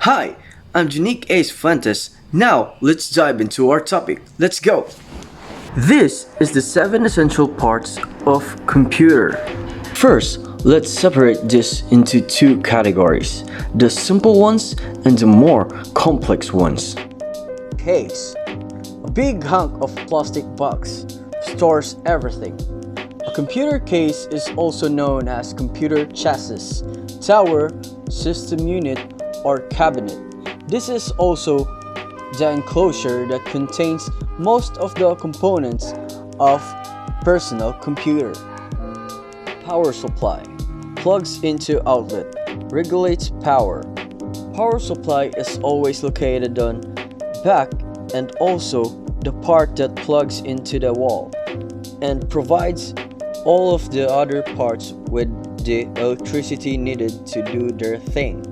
Hi, I'm Unique Ace Fuentes. Now, let's dive into our topic. Let's go! This is the 7 essential parts of computer. First, let's separate this into two categories, the simple ones and the more complex ones. Case. A big hunk of plastic box stores everything. A computer case is also known as computer chassis, tower, system unit, or cabinet. This is also the enclosure that contains most of the components of personal computer. Power supply. Plugs into outlet. Regulates power. Power supply is always located on back and also the part that plugs into the wall and provides all of the other parts with the electricity needed to do their thing.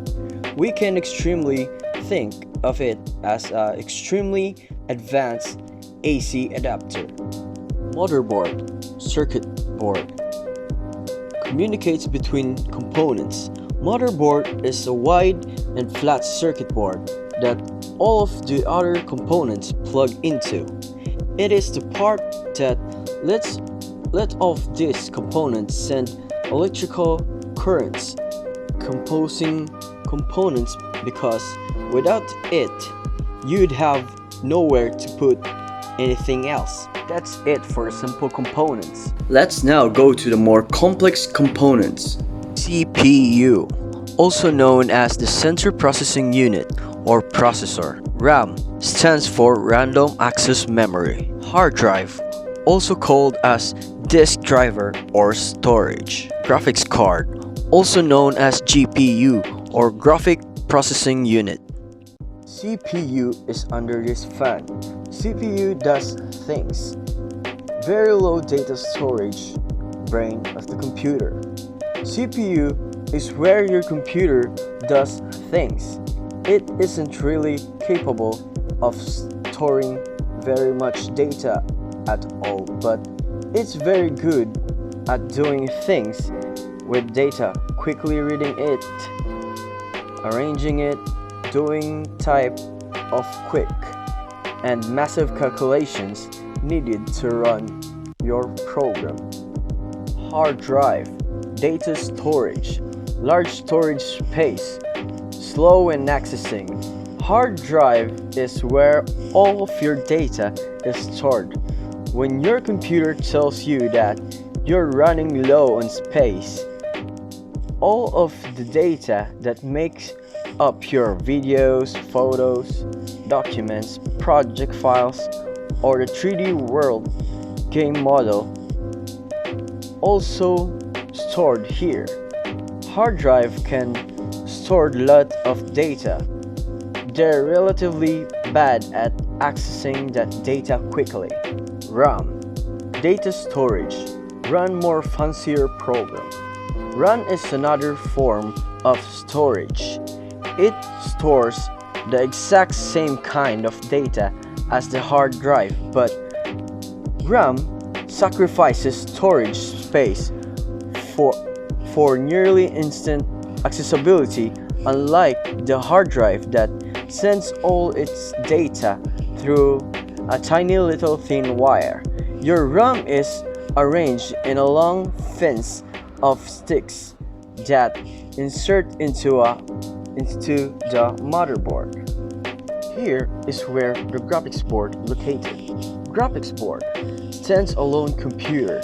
We can extremely think of it as an extremely advanced AC adapter. Motherboard, circuit board, communicates between components. Motherboard is a wide and flat circuit board that all of the other components plug into. It is the part that let off these components send electrical currents composing components, because without it you'd have nowhere to put anything else. That's it for simple components. Let's now go to the more complex components. CPU, also known as the Central Processing Unit or processor. RAM stands for Random Access Memory. Hard drive, also called as disk driver or storage. Graphics card, also known as GPU or Graphic Processing Unit. CPU is under this fan. CPU does things. Very low data storage, brain of the computer. CPU is where your computer does things. It isn't really capable of storing very much data at all, but it's very good at doing things with data, quickly reading it, arranging it, doing type of quick and massive calculations needed to run your program. Hard drive, data storage, large storage space, slow in accessing. Hard drive is where all of your data is stored. When your computer tells you that you're running low on space, all of the data that makes up your videos, photos, documents, project files, or the 3D world game model also stored here. Hard drive can store a lot of data. They're relatively bad at accessing that data quickly. RAM, data storage, run more fancier program. RAM is another form of storage. It stores the exact same kind of data as the hard drive, but RAM sacrifices storage space for nearly instant accessibility, unlike the hard drive that sends all its data through a tiny little thin wire. Your RAM is arranged in a long fence of sticks that insert into the motherboard. Here is where the graphics board located. Graphics board stands alone computer.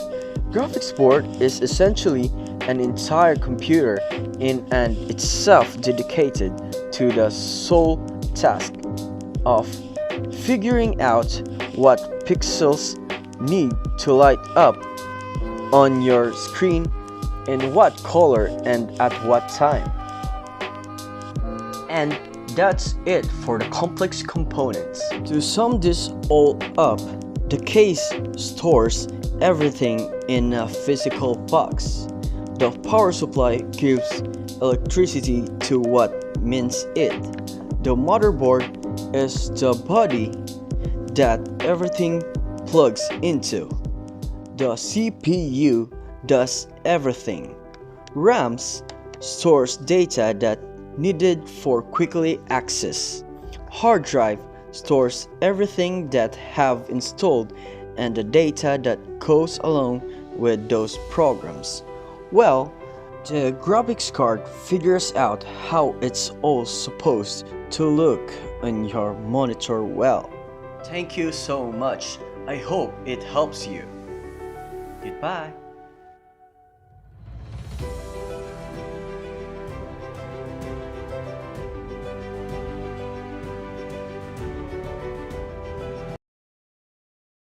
Graphics board is essentially an entire computer in and itself dedicated to the sole task of figuring out what pixels need to light up on your screen, in what color and at what time. And that's it for the complex components. To sum this all up, the case stores everything in a physical box. The power supply gives electricity to what means it. The motherboard is the body that everything plugs into. The CPU does everything. RAM stores data that needed for quickly access. Hard drive stores everything that have installed and the data that goes along with those programs. Well, the graphics card figures out how it's all supposed to look on your monitor well. Thank you so much. I hope it helps you. Goodbye.